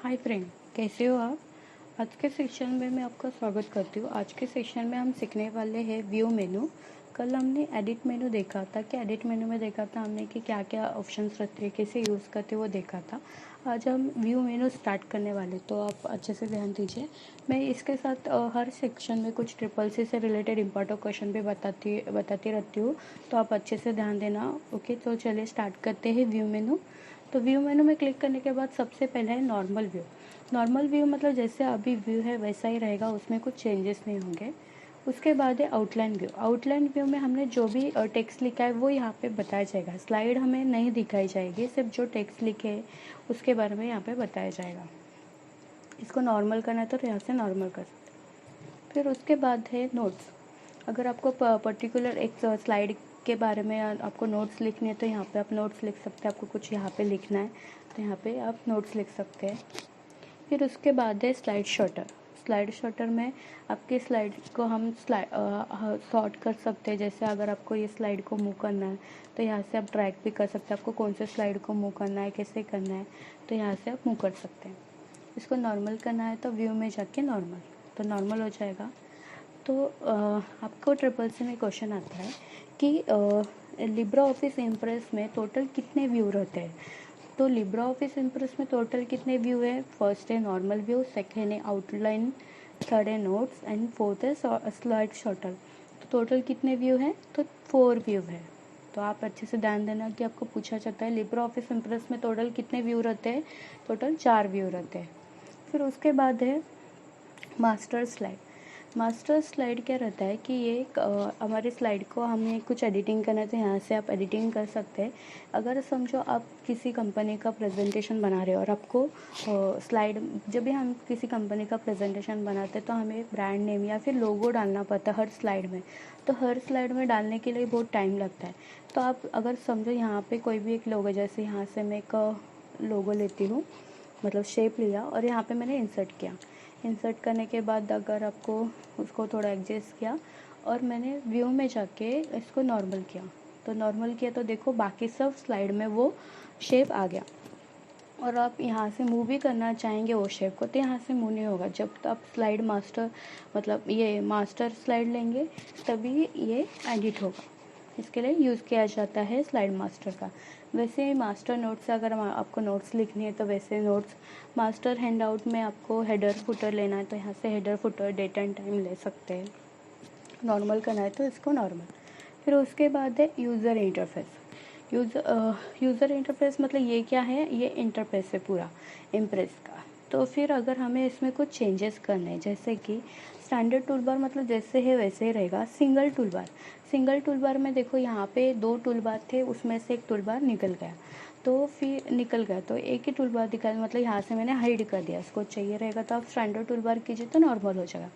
Hi friend, कैसे हो आप। आज के सेशन में मैं आपका स्वागत करती हूँ। आज के सेशन में हम सीखने वाले हैं व्यू मेनू। कल हमने एडिट मेनू देखा था कि एडिट मेनू में देखा था हमने कि क्या क्या ऑप्शंस रहते हैं, कैसे यूज़ करते वो देखा था। आज हम व्यू मेनू स्टार्ट करने वाले, तो आप अच्छे से ध्यान दीजिए। मैं इसके साथ हर सेक्शन में कुछ ट्रिपल सी से रिलेटेड इंपॉर्टेंट क्वेश्चन भी बताती रहती हूँ, तो आप अच्छे से ध्यान देना। ओके, तो चलिए स्टार्ट करते हैं व्यू मेनू। तो व्यू मेनू में क्लिक करने के बाद सबसे पहले है नॉर्मल व्यू। नॉर्मल व्यू मतलब जैसे अभी व्यू है वैसा ही रहेगा, उसमें कुछ चेंजेस नहीं होंगे। उसके बाद है आउटलाइन व्यू। आउटलाइन व्यू में हमने जो भी टेक्स्ट लिखा है वो यहाँ पे बताया जाएगा। स्लाइड हमें नहीं दिखाई जाएगी, सिर्फ जो टेक्स्ट लिखे है उसके बारे में यहाँ पे बताया जाएगा। इसको नॉर्मल करना है तो यहाँ से नॉर्मल कर सकते हैं। फिर उसके बाद है नोट्स। अगर आपको पर्टिकुलर एक स्लाइड के बारे में आपको नोट्स लिखने हैं तो यहाँ पे आप नोट्स लिख सकते हैं। आपको कुछ यहाँ पे लिखना है तो यहाँ पे आप नोट्स लिख सकते हैं। फिर उसके बाद है स्लाइड शॉर्टर। स्लाइड शॉर्टर में आपके स्लाइड को हम सॉर्ट कर सकते हैं। जैसे अगर आपको ये स्लाइड को मूव करना है तो यहाँ से आप ड्रैग भी कर सकते हैं। आपको कौन से स्लाइड को मूव करना है, कैसे करना है, तो यहाँ से आप मूव कर सकते हैं। इसको नॉर्मल करना है तो व्यू में जाके नॉर्मल, तो नॉर्मल हो जाएगा। तो आपको ट्रिपल सी में क्वेश्चन आता है कि लिब्रा ऑफिस इम्प्रेस में टोटल कितने व्यू रहते हैं। तो लिब्रा ऑफिस इम्प्रेस में टोटल कितने व्यू है। फर्स्ट है नॉर्मल व्यू, सेकेंड है आउटलाइन, थर्ड है नोट्स एंड फोर्थ है स्लाइड शॉर्टर। तो टोटल कितने व्यू है, तो 4 व्यू है। तो आप अच्छे से ध्यान देना कि आपको पूछा जाता है लिब्रा ऑफिस इम्प्रेस में टोटल कितने व्यू रहते हैं। टोटल 4 व्यू रहते हैं। फिर उसके बाद है मास्टर स्लाइड। मास्टर स्लाइड क्या रहता है कि ये हमारे स्लाइड को हमें कुछ एडिटिंग करना है तो यहाँ से आप एडिटिंग कर सकते हैं। अगर समझो आप किसी कंपनी का प्रेजेंटेशन बना रहे हो और आपको स्लाइड, जब भी हम किसी कंपनी का प्रेजेंटेशन बनाते हैं तो हमें ब्रांड नेम या फिर लोगो डालना पड़ता है हर स्लाइड में। तो हर स्लाइड में डालने के लिए बहुत टाइम लगता है। तो आप अगर समझो यहाँ पर कोई भी एक लोगो, जैसे यहाँ से मैं एक लोगो लेती हूँ, मतलब शेप लिया और यहाँ पे मैंने इंसर्ट किया। इंसर्ट करने के बाद अगर आपको उसको थोड़ा एडजस्ट किया और मैंने व्यू में जाके इसको नॉर्मल किया, तो नॉर्मल किया तो देखो बाकी सब स्लाइड में वो शेप आ गया। और आप यहाँ से मूव भी करना चाहेंगे वो शेप को तो यहाँ से मूव नहीं होगा। जब तो आप स्लाइड मास्टर, मतलब ये मास्टर स्लाइड लेंगे तभी ये एडिट होगा। इसके लिए यूज़ किया जाता है स्लाइड मास्टर का। वैसे मास्टर नोट्स, अगर आपको नोट्स लिखनी है तो वैसे नोट्स मास्टर हैंडआउट में आपको हेडर फुटर लेना है तो यहाँ से header footer date and time ले सकते हैं। नॉर्मल करना है तो इसको नॉर्मल। फिर उसके बाद है यूज़र इंटरफेस। यूज़र इंटरफेस मतलब ये क्या है, ये इंटरफेस है पूरा इम्प्रेस का। तो फिर अगर हमें इसमें कुछ चेंजेस करने हैं, जैसे कि स्टैंडर्ड टूलबार मतलब जैसे है वैसे ही रहेगा। सिंगल टूलबार, सिंगल टूलबार में देखो यहाँ पे 2 टूलबार थे, उसमें से एक टूलबार निकल गया। तो फिर निकल गया तो एक ही टूलबार दिखा, मतलब यहाँ से मैंने हाइड कर दिया। इसको चाहिए रहेगा तो आप स्टैंडर्ड टूलबार कीजिए तो नॉर्मल हो जाएगा।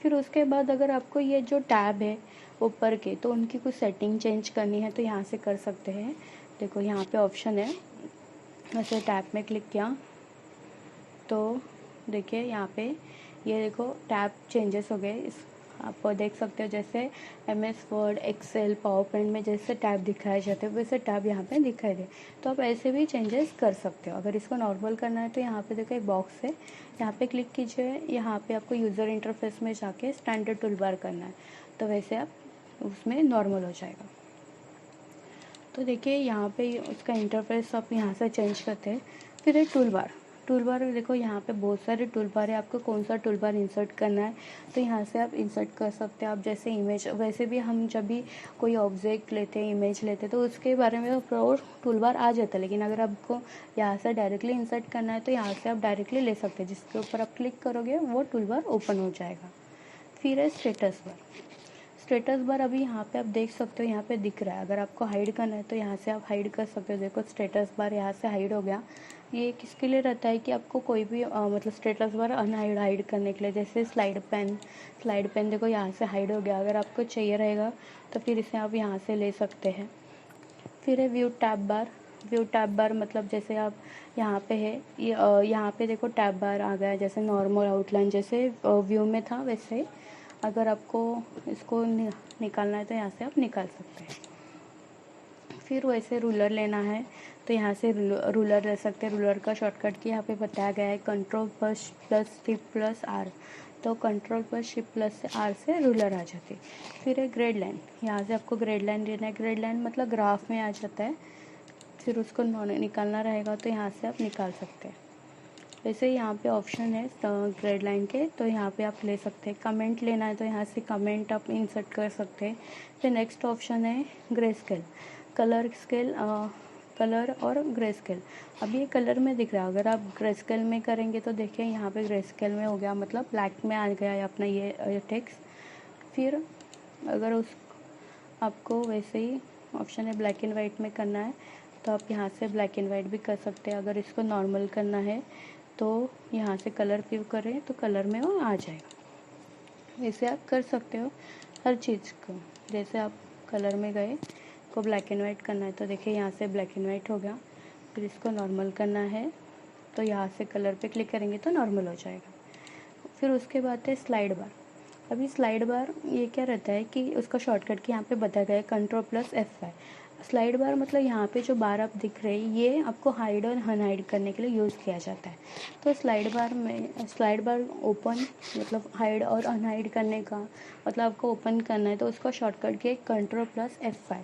फिर उसके बाद अगर आपको ये जो टैब है ऊपर के, तो उनकी कुछ सेटिंग चेंज करनी है तो यहाँ से कर सकते हैं। देखो यहाँ पे ऑप्शन है, ऐसे टैब में क्लिक किया तो देखिए यहाँ पे ये देखो टैब चेंजेस हो गए। इस आप देख सकते हो जैसे MS word, excel, power point में जैसे टैब दिखाए जाते हैं वैसे टैब यहाँ पे दिखाई दे। तो आप ऐसे भी चेंजेस कर सकते हो। अगर इसको नॉर्मल करना है तो यहाँ पे देखो एक बॉक्स है, यहाँ पे क्लिक कीजिए। यहाँ पे आपको यूज़र इंटरफेस में जाके स्टैंडर्ड टूलबार करना है तो वैसे आप उसमें नॉर्मल हो जाएगा। तो देखिए यहाँ पे उसका इंटरफेस आप यहाँ से चेंज करते हैं। फिर है टूलबार। टूलबार में देखो यहाँ पे बहुत सारे टूलबार है, आपको कौन सा टूलबार इंसर्ट करना है तो यहाँ से आप इंसर्ट कर सकते हैं। आप जैसे इमेज, वैसे भी हम जब भी कोई ऑब्जेक्ट लेते हैं, इमेज लेते हैं तो उसके बारे में वो टूलबार आ जाता है। लेकिन अगर आपको यहाँ से डायरेक्टली इंसर्ट करना है तो यहाँ से आप डायरेक्टली ले सकते हैं। जिसके ऊपर आप क्लिक करोगे वो टूलबार ओपन हो जाएगा। फिर है स्टेटस बार। स्टेटस बार अभी यहाँ पे आप देख सकते हो, यहाँ पे दिख रहा है। अगर आपको हाइड करना है तो यहाँ से आप हाइड कर सकते हो। देखो स्टेटस बार यहाँ से हाइड हो गया। ये किसके लिए रहता है कि आपको कोई भी मतलब स्टेटस बार अनहाइड हाइड करने के लिए। जैसे स्लाइड पेन, स्लाइड पेन देखो यहाँ से हाइड हो गया। अगर आपको चाहिए रहेगा तो फिर इसे आप यहाँ से ले सकते हैं। फिर है व्यू टैब बार। व्यू टैब बार मतलब जैसे आप यहाँ पे है, यहाँ पे देखो टैब बार आ गया। जैसे नॉर्मल आउटलाइन जैसे व्यू में था वैसे अगर आपको इसको निकालना है तो यहाँ से आप निकाल सकते हैं। फिर वैसे रूलर लेना है तो यहाँ से रूलर ले सकते हैं। रूलर का शॉर्टकट की यहाँ पे बताया गया है control plus shift plus R. तो control plus shift plus R से रूलर आ जाती है। फिर है ग्रेड लाइन, यहाँ से आपको ग्रेड लाइन लेना है। ग्रेड लाइन मतलब ग्राफ में आ जाता है, फिर उसको निकालना रहेगा तो यहाँ से आप निकाल सकते हैं। वैसे यहाँ पे ऑप्शन है ग्रेड लाइन के, तो यहाँ पे आप ले सकते हैं। कमेंट लेना है तो यहाँ से कमेंट आप इंसर्ट कर सकते हैं। फिर नेक्स्ट ऑप्शन है grey scale, colour scale, colour और ग्रे स्केल। अब ये कलर में दिख रहा है, अगर आप ग्रे स्केल में करेंगे तो देखिए यहाँ पे ग्रे स्केल में हो गया, मतलब ब्लैक में आ गया है अपना ये टेक्स्ट। फिर अगर उस आपको वैसे ही ऑप्शन है ब्लैक एंड वाइट में करना है तो आप यहाँ से ब्लैक एंड वाइट भी कर सकते हैं। अगर इसको नॉर्मल करना है तो यहाँ से कलर फिल करें तो कलर में वो आ जाएगा। वैसे आप कर सकते हो हर चीज़ को। जैसे आप कलर में गए को ब्लैक एंड वाइट करना है तो देखिए यहाँ से ब्लैक एंड वाइट हो गया। फिर इसको नॉर्मल करना है तो यहाँ से कलर पे क्लिक करेंगे तो नॉर्मल हो जाएगा। फिर उसके बाद है स्लाइड बार। अभी स्लाइड बार ये क्या रहता है कि उसका शॉर्टकट की यहाँ पे बताया गया है कंट्रोल प्लस F5। स्लाइड बार मतलब यहाँ पे जो बार आप दिख रहे हैं ये आपको हाइड और अनहाइड करने के लिए यूज़ किया जाता है। तो स्लाइड बार ओपन मतलब हाइड और अनहाइड करने का मतलब आपको ओपन करना है तो उसका शॉर्टकट की कंट्रोल प्लस F5।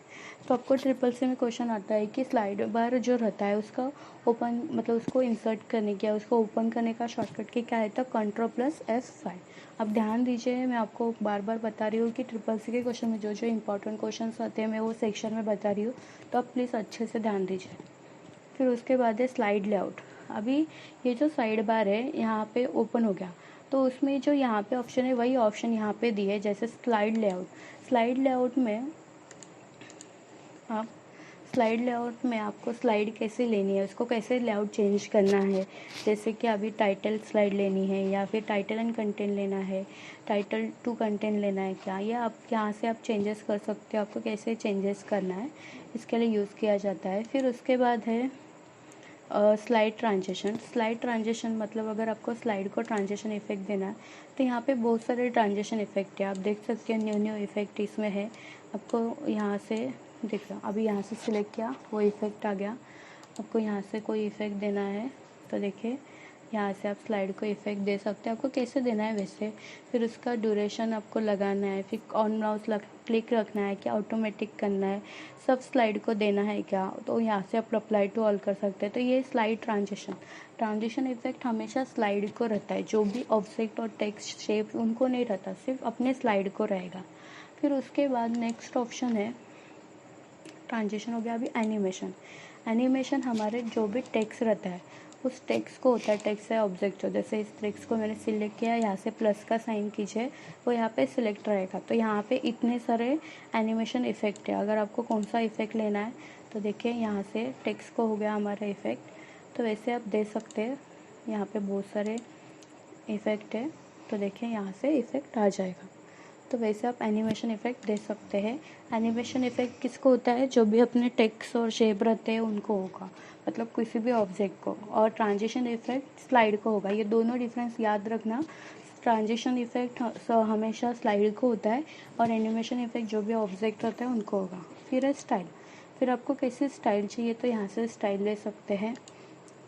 तो आपको ट्रिपल सी में क्वेश्चन आता है कि स्लाइड बार जो रहता है उसका ओपन मतलब उसको इंसर्ट करने का उसको ओपन करने का शॉर्टकट की क्या है तो कंट्रोल प्लस F5। अब ध्यान दीजिए, मैं आपको बार बार बता रही हूँ कि ट्रिपल सी के क्वेश्चन में जो जो इंपॉर्टेंट क्वेश्चंस आते हैं मैं वो सेक्शन में बता रही हूँ, तो आप प्लीज़ अच्छे से ध्यान दीजिए। फिर उसके बाद है स्लाइड लेआउट। अभी ये जो साइड बार है यहाँ पे ओपन हो गया तो उसमें जो यहाँ पे ऑप्शन है वही ऑप्शन यहाँ पे दिए जैसे स्लाइड लेआउट। स्लाइड लेआउट में आपको स्लाइड कैसे लेनी है, उसको कैसे लेआउट चेंज करना है। जैसे कि अभी टाइटल स्लाइड लेनी है या फिर टाइटल एंड कंटेंट लेना है, टाइटल टू कंटेंट लेना है क्या, या आप यहाँ से आप चेंजेस कर सकते हो। आपको कैसे चेंजेस करना है इसके लिए यूज़ किया जाता है। फिर उसके बाद है स्लाइड ट्रांजिशन। स्लाइड ट्रांजिशन मतलब अगर आपको स्लाइड को ट्रांजिशन इफेक्ट देना है तो यहाँ पे बहुत सारे ट्रांजिशन इफेक्ट है, आप देख सकते हैं। न्यू इफेक्ट इसमें है, आपको यहाँ से दिख रहा। अभी यहाँ से सिलेक्ट किया वो इफेक्ट आ गया। आपको यहाँ से कोई इफेक्ट देना है तो देखिए यहाँ से आप स्लाइड को इफेक्ट दे सकते हैं, आपको कैसे देना है वैसे। फिर उसका ड्यूरेशन आपको लगाना है, फिर ऑन माउस क्लिक रखना है कि ऑटोमेटिक करना है, सब स्लाइड को देना है क्या, तो यहाँ से आप अप्लाई टू ऑल कर सकते हैं। तो ये स्लाइड ट्रांजिशन इफेक्ट हमेशा स्लाइड को रहता है, जो भी ऑब्जेक्ट और टेक्स्ट शेप उनको नहीं रहता, सिर्फ अपने स्लाइड को रहेगा। फिर उसके बाद नेक्स्ट ऑप्शन है ट्रांजिशन हो गया। अभी एनिमेशन हमारे जो भी टेक्स्ट रहता है उस टेक्स्ट को होता है, टेक्स्ट है ऑब्जेक्ट। जैसे इस टेक्स्ट को मैंने सिलेक्ट किया, यहाँ से प्लस का साइन कीजिए वो यहाँ पे सिलेक्ट रहेगा। तो यहाँ पे इतने सारे एनिमेशन इफेक्ट है, अगर आपको कौन सा इफेक्ट लेना है तो देखिए यहाँ से टेक्स्ट को हो गया हमारा इफेक्ट। तो वैसे आप दे सकते हैं, यहाँ पे बहुत सारे इफेक्ट है तो देखिए यहाँ से इफेक्ट आ जाएगा। तो वैसे आप एनिमेशन इफेक्ट दे सकते हैं। एनिमेशन इफेक्ट किसको होता है, जो भी अपने टेक्स्ट और शेप रहते हैं उनको होगा, मतलब किसी भी ऑब्जेक्ट को। और ट्रांजिशन इफेक्ट स्लाइड को होगा। ये दोनों डिफरेंस याद रखना, ट्रांजिशन इफेक्ट हमेशा स्लाइड को होता है और एनिमेशन इफेक्ट जो भी ऑब्जेक्ट होता है उनको होगा। फिर है स्टाइल। फिर आपको कैसी स्टाइल चाहिए तो यहाँ से स्टाइल ले सकते हैं।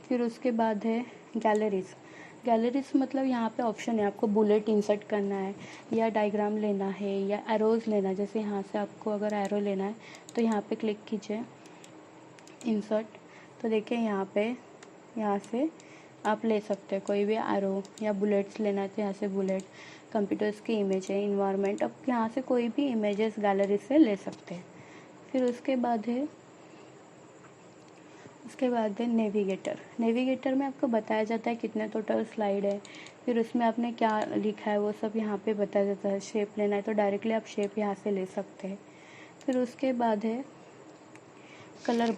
फिर उसके बाद है गैलरीज मतलब यहाँ पे ऑप्शन है, आपको बुलेट इंसर्ट करना है या डायग्राम लेना है या एरोज लेना है। जैसे यहाँ से आपको अगर एरो लेना है तो यहाँ पे क्लिक कीजिए इंसर्ट, तो देखिए यहाँ से आप ले सकते हैं कोई भी एरो, या बुलेट्स लेना है तो यहाँ से बुलेट, कंप्यूटर्स की इमेज है, इन्वायरमेंट, आप यहाँ से कोई भी इमेजेस गैलरी से ले सकते हैं। फिर उसके बाद है नेविगेटर में आपको बताया जाता है कितने टोटल स्लाइड है, फिर उसमें आपने क्या लिखा है वो सब यहाँ पे बताया जाता है। शेप लेना है तो डायरेक्टली आप शेप यहाँ से ले सकते हैं। फिर उसके बाद है कलर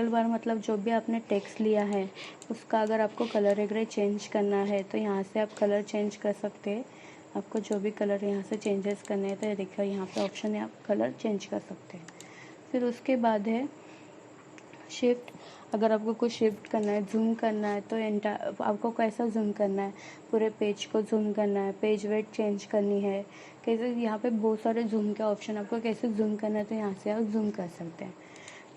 बार मतलब जो भी आपने टेक्स्ट लिया है उसका अगर आपको कलर वगैरह चेंज करना है तो यहाँ से आप कलर चेंज कर सकते हैं। आपको जो भी कलर यहाँ से चेंजेस करने हैं तो ये देखिए यहाँ पे ऑप्शन है, आप कलर चेंज कर सकते हैं। फिर उसके बाद है शिफ्ट। अगर आपको कुछ शिफ्ट करना है, जूम करना है तो आपको कैसा जूम करना है, पूरे पेज को जूम करना है, पेज वेट चेंज करनी है, कैसे, यहाँ पे बहुत सारे जूम के ऑप्शन, आपको कैसे जूम करना है तो यहाँ से आप जूम कर सकते हैं।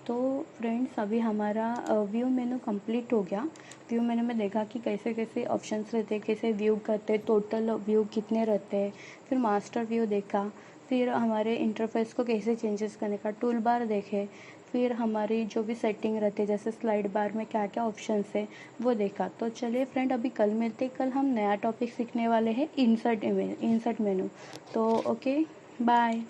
तो फ्रेंड्स अभी हमारा व्यू मेनू कंप्लीट हो गया। व्यू मेनू में देखा कि कैसे कैसे ऑप्शंस रहते हैं, कैसे व्यू करते, टोटल व्यू कितने रहते हैं, फिर मास्टर व्यू देखा, फिर हमारे इंटरफेस को कैसे चेंजेस करने का टूल बार देखे, फिर हमारी जो भी सेटिंग रहती है जैसे स्लाइड बार में क्या क्या ऑप्शंस है वो देखा। तो चलिए फ्रेंड अभी कल मिलते, कल हम नया टॉपिक सीखने वाले हैं इंसर्ट मेनू। तो ओके, बाय।